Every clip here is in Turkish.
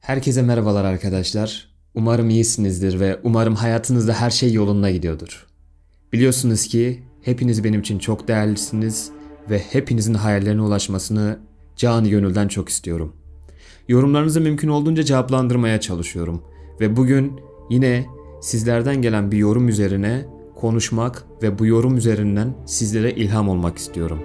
Herkese merhabalar arkadaşlar. Umarım iyisinizdir ve umarım hayatınızda her şey yolunda gidiyordur. Biliyorsunuz ki hepiniz benim için çok değerlisiniz ve hepinizin hayallerine ulaşmasını canı gönülden çok istiyorum. Yorumlarınızı mümkün olduğunca cevaplandırmaya çalışıyorum ve bugün yine sizlerden gelen bir yorum üzerine konuşmak ve bu yorum üzerinden sizlere ilham olmak istiyorum.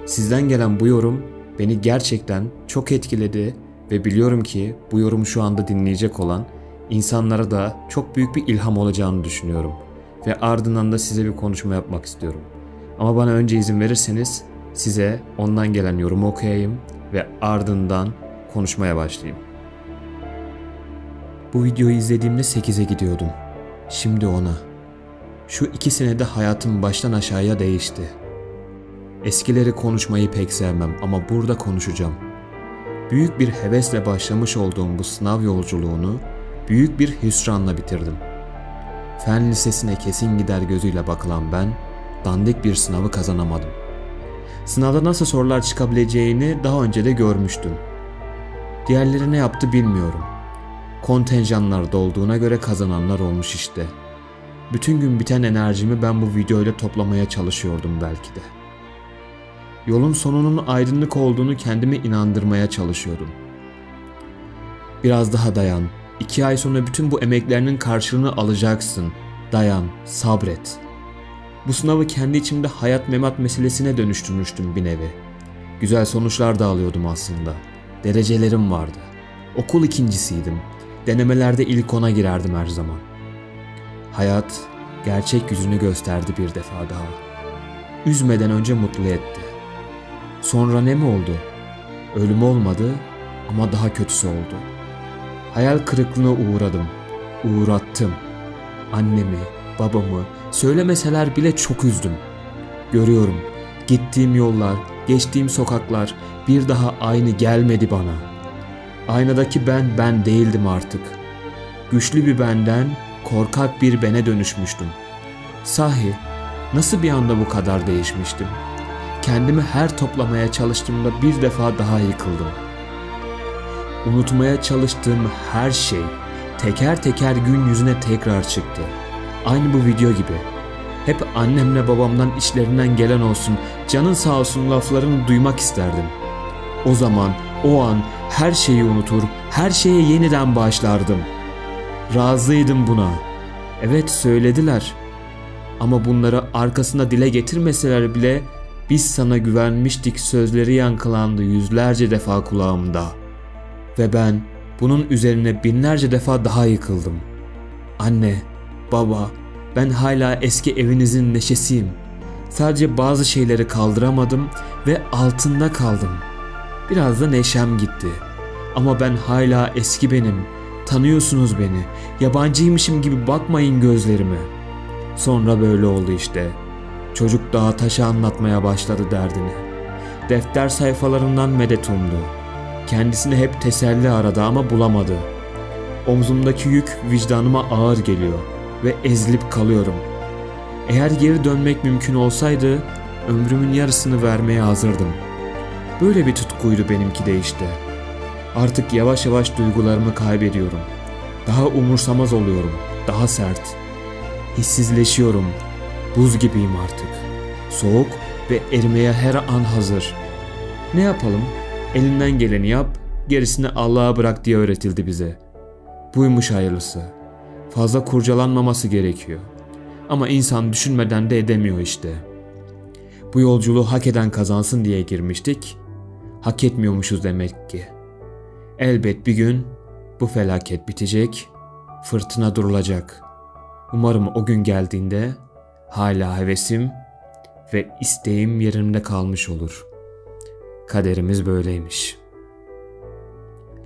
Sizden gelen bu yorum beni gerçekten çok etkiledi ve biliyorum ki bu yorumu şu anda dinleyecek olan insanlara da çok büyük bir ilham olacağını düşünüyorum. Ve ardından da size bir konuşma yapmak istiyorum. Ama bana önce izin verirseniz size ondan gelen yorumu okuyayım ve ardından konuşmaya başlayayım. Bu videoyu izlediğimde 8'e gidiyordum. Şimdi 10'a. Şu 2 senede hayatım baştan aşağıya değişti. Eskileri konuşmayı pek sevmem ama burada konuşacağım. Büyük bir hevesle başlamış olduğum bu sınav yolculuğunu büyük bir hüsranla bitirdim. Fen lisesine kesin gider gözüyle bakılan ben, dandik bir sınavı kazanamadım. Sınavda nasıl sorular çıkabileceğini daha önce de görmüştüm. Diğerleri ne yaptı bilmiyorum. Kontenjanlar dolduğuna göre kazananlar olmuş işte. Bütün gün biten enerjimi ben bu videoyla toplamaya çalışıyordum belki de. Yolun sonunun aydınlık olduğunu kendime inandırmaya çalışıyordum. Biraz daha dayan. 2 ay sonra bütün bu emeklerinin karşılığını alacaksın. Dayan, sabret. Bu sınavı kendi içimde hayat memat meselesine dönüştürmüştüm bir nevi. Güzel sonuçlar da alıyordum aslında. Derecelerim vardı. Okul ikincisiydim. Denemelerde ilk 10'a girerdim her zaman. Hayat gerçek yüzünü gösterdi bir defa daha. Üzmeden önce mutlu etti. Sonra ne mi oldu? Ölüm olmadı ama daha kötüsü oldu. Hayal kırıklığına uğradım. Uğrattım. Annemi, babamı söylemeseler bile çok üzdüm. Görüyorum, gittiğim yollar, geçtiğim sokaklar bir daha aynı gelmedi bana. Aynadaki ben değildim artık. Güçlü bir benden korkak bir bene dönüşmüştüm. Sahi, nasıl bir anda bu kadar değişmiştim? Kendimi her toplamaya çalıştığımda bir defa daha yıkıldım. Unutmaya çalıştığım her şey teker teker gün yüzüne tekrar çıktı. Aynı bu video gibi. Hep annemle babamdan içlerinden gelen olsun, canın sağ olsun laflarını duymak isterdim. O zaman, o an her şeyi unutur, her şeye yeniden başlardım. Razıydım buna. Evet söylediler. Ama bunları arkasında dile getirmeseler bile biz sana güvenmiştik sözleri yankılandı yüzlerce defa kulağımda. Ve ben bunun üzerine binlerce defa daha yıkıldım. Anne, baba, ben hala eski evinizin neşesiyim. Sadece bazı şeyleri kaldıramadım ve altında kaldım. Biraz da neşem gitti. Ama ben hala eski benim. Tanıyorsunuz beni. Yabancıymışım gibi bakmayın gözlerime. Sonra böyle oldu işte. Çocuk dağa taşa anlatmaya başladı derdini. Defter sayfalarından medet umdu. Kendisine hep teselli aradı ama bulamadı. Omzumdaki yük vicdanıma ağır geliyor ve ezilip kalıyorum. Eğer geri dönmek mümkün olsaydı ömrümün yarısını vermeye hazırdım. Böyle bir tutkuydu benimki de işte. Artık yavaş yavaş duygularımı kaybediyorum. Daha umursamaz oluyorum, daha sert. Hissizleşiyorum. Buz gibiyim artık. Soğuk ve erimeye her an hazır. Ne yapalım? Elinden geleni yap, gerisini Allah'a bırak diye öğretildi bize. Buymuş hayırlısı. Fazla kurcalanmaması gerekiyor. Ama insan düşünmeden de edemiyor işte. Bu yolculuğu hak eden kazansın diye girmiştik. Hak etmiyormuşuz demek ki. Elbet bir gün bu felaket bitecek, fırtına durulacak. Umarım o gün geldiğinde hala hevesim ve isteğim yerimde kalmış olur. Kaderimiz böyleymiş.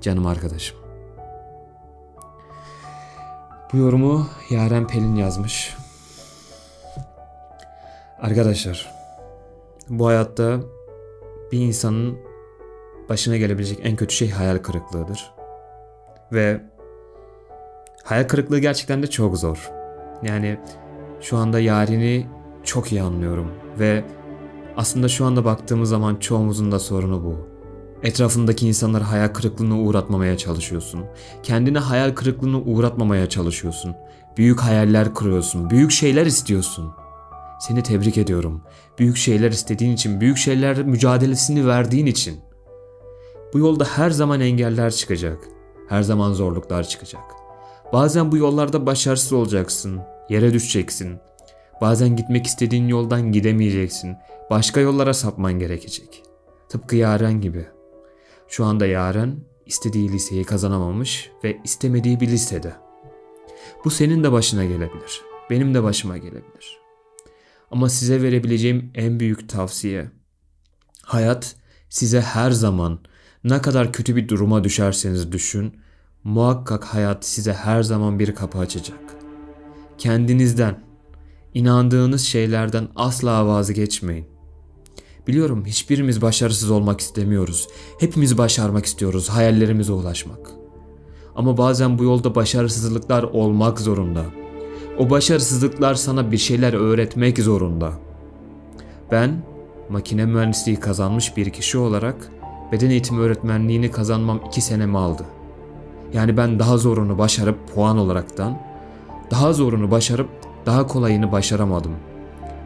Canım arkadaşım. Bu yorumu Yaren Pelin yazmış. Arkadaşlar, bu hayatta bir insanın başına gelebilecek en kötü şey hayal kırıklığıdır. Ve hayal kırıklığı gerçekten de çok zor. Yani şu anda Yaren'i çok iyi anlıyorum ve aslında şu anda baktığımız zaman çoğumuzun da sorunu bu. Etrafındaki insanları hayal kırıklığına uğratmamaya çalışıyorsun. Kendine hayal kırıklığına uğratmamaya çalışıyorsun. Büyük hayaller kuruyorsun. Büyük şeyler istiyorsun. Seni tebrik ediyorum. Büyük şeyler istediğin için, büyük şeyler mücadelesini verdiğin için. Bu yolda her zaman engeller çıkacak. Her zaman zorluklar çıkacak. Bazen bu yollarda başarısız olacaksın. Yere düşeceksin. Bazen gitmek istediğin yoldan gidemeyeceksin. Başka yollara sapman gerekecek. Tıpkı Yaren gibi. Şu anda Yaren istediği liseyi kazanamamış ve istemediği bir lisede. Bu senin de başına gelebilir. Benim de başıma gelebilir. Ama size verebileceğim en büyük tavsiye, hayat size her zaman ne kadar kötü bir duruma düşerseniz düşün, muhakkak hayat size her zaman bir kapı açacak. Kendinizden, inandığınız şeylerden asla vazgeçmeyin. Biliyorum hiçbirimiz başarısız olmak istemiyoruz. Hepimiz başarmak istiyoruz, hayallerimize ulaşmak. Ama bazen bu yolda başarısızlıklar olmak zorunda. O başarısızlıklar sana bir şeyler öğretmek zorunda. Ben makine mühendisliği kazanmış bir kişi olarak beden eğitimi öğretmenliğini kazanmam 2 senemi aldı. Yani ben daha zorunu başarıp puan olaraktan, daha zorunu başarıp daha kolayını başaramadım.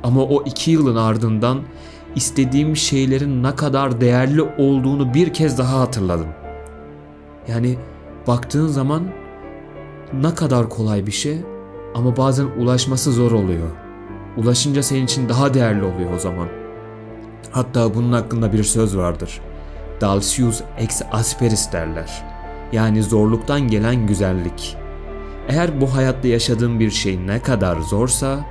Ama o 2 yılın ardından istediğim şeylerin ne kadar değerli olduğunu bir kez daha hatırladım. Yani baktığın zaman ne kadar kolay bir şey ama bazen ulaşması zor oluyor. Ulaşınca senin için daha değerli oluyor o zaman. Hatta bunun hakkında bir söz vardır. Dalsius ex asperis derler. Yani zorluktan gelen güzellik. Eğer bu hayatta yaşadığın bir şey ne kadar zorsa,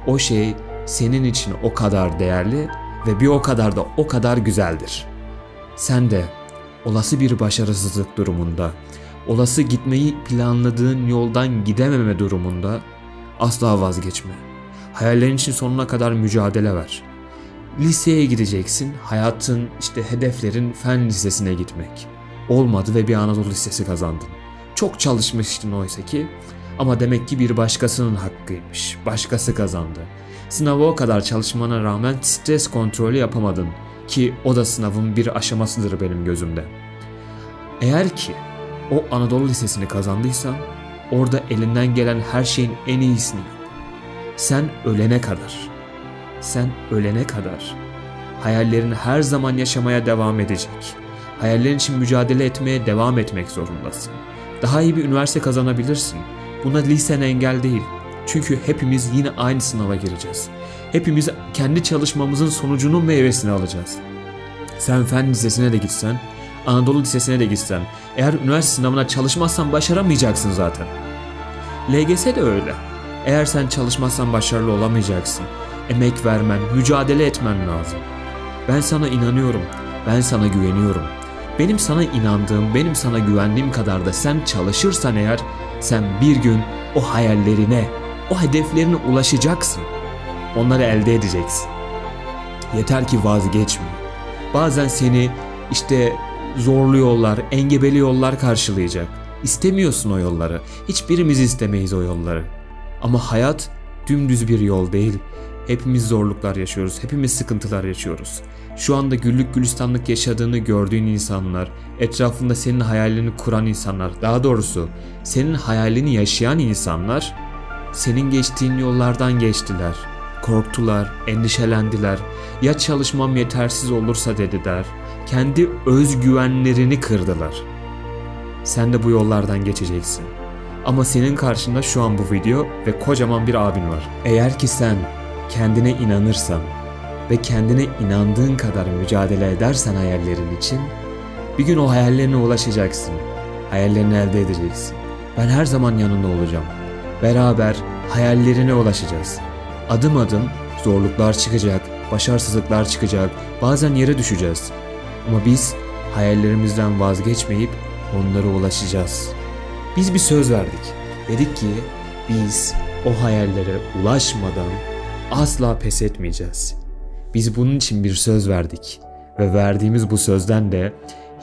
o şey senin için o kadar değerli ve bir o kadar da o kadar güzeldir. Sen de olası bir başarısızlık durumunda, olası gitmeyi planladığın yoldan gidememe durumunda asla vazgeçme. Hayallerin için sonuna kadar mücadele ver. Liseye gideceksin, hayatın hedeflerin fen lisesine gitmek. Olmadı ve bir Anadolu Lisesi kazandın. Çok çalışmıştın oysa ki ama demek ki bir başkasının hakkıymış. Başkası kazandı. Sınava o kadar çalışmana rağmen stres kontrolü yapamadın ki o da sınavın bir aşamasıdır benim gözümde. Eğer ki o Anadolu Lisesi'ni kazandıysan orada elinden gelen her şeyin en iyisini yap. Sen ölene kadar hayallerini her zaman yaşamaya devam edecek. Hayallerin için mücadele etmeye devam etmek zorundasın. Daha iyi bir üniversite kazanabilirsin. Buna lisen engel değil. Çünkü hepimiz yine aynı sınava gireceğiz. Hepimiz kendi çalışmamızın sonucunun meyvesini alacağız. Sen fen lisesine de gitsen, Anadolu Lisesi'ne de gitsen, eğer üniversite sınavına çalışmazsan başaramayacaksın zaten. LGS de öyle. Eğer sen çalışmazsan başarılı olamayacaksın. Emek vermen, mücadele etmen lazım. Ben sana inanıyorum. Ben sana güveniyorum. Benim sana inandığım, benim sana güvendiğim kadar da sen çalışırsan eğer, sen bir gün o hayallerine, o hedeflerine ulaşacaksın. Onları elde edeceksin. Yeter ki vazgeçme. Bazen seni zorlu yollar, engebeli yollar karşılayacak. İstemiyorsun o yolları. Hiçbirimiz istemeyiz o yolları. Ama hayat dümdüz bir yol değil. Hepimiz zorluklar yaşıyoruz. Hepimiz sıkıntılar yaşıyoruz. Şu anda güllük gülistanlık yaşadığını gördüğün insanlar, etrafında senin hayallerini kuran insanlar, daha doğrusu senin hayalini yaşayan insanlar senin geçtiğin yollardan geçtiler. Korktular, endişelendiler. Ya çalışmam yetersiz olursa dediler. Kendi özgüvenlerini kırdılar. Sen de bu yollardan geçeceksin. Ama senin karşında şu an bu video ve kocaman bir abin var. Eğer ki sen kendine inanırsan ve kendine inandığın kadar mücadele edersen hayallerin için, bir gün o hayallerine ulaşacaksın. Hayallerini elde edeceksin. Ben her zaman yanında olacağım. Beraber hayallerine ulaşacağız. Adım adım zorluklar çıkacak, başarısızlıklar çıkacak, bazen yere düşeceğiz. Ama biz hayallerimizden vazgeçmeyip onlara ulaşacağız. Biz bir söz verdik. Dedik ki biz o hayallere ulaşmadan asla pes etmeyeceğiz. Biz bunun için bir söz verdik ve verdiğimiz bu sözden de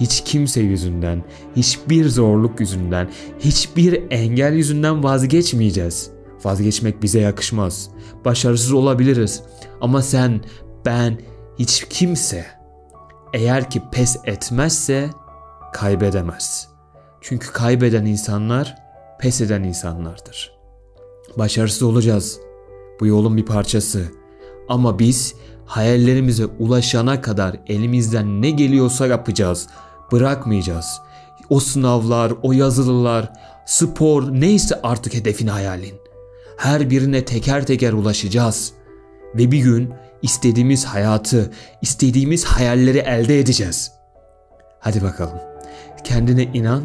hiç kimse yüzünden, hiçbir zorluk yüzünden, hiçbir engel yüzünden vazgeçmeyeceğiz. Vazgeçmek bize yakışmaz. Başarısız olabiliriz ama sen, ben, hiç kimse eğer ki pes etmezse kaybedemez. Çünkü kaybeden insanlar pes eden insanlardır. Başarısız olacağız. Bu yolun bir parçası. Ama biz hayallerimize ulaşana kadar elimizden ne geliyorsa yapacağız. Bırakmayacağız. O sınavlar, o yazılılar, spor, neyse artık hedefin, hayalin. Her birine teker teker ulaşacağız. Ve bir gün istediğimiz hayatı, istediğimiz hayalleri elde edeceğiz. Hadi bakalım. Kendine inan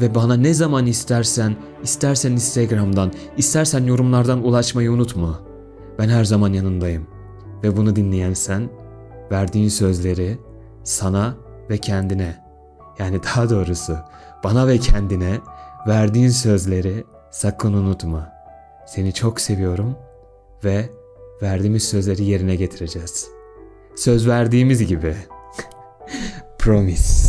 ve bana ne zaman istersen Instagram'dan, istersen yorumlardan ulaşmayı unutma. Ben her zaman yanındayım. Ve bunu dinleyen sen, verdiğin sözleri sana ve kendine, yani daha doğrusu bana ve kendine verdiğin sözleri sakın unutma. Seni çok seviyorum ve verdiğimiz sözleri yerine getireceğiz. Söz verdiğimiz gibi. Promise.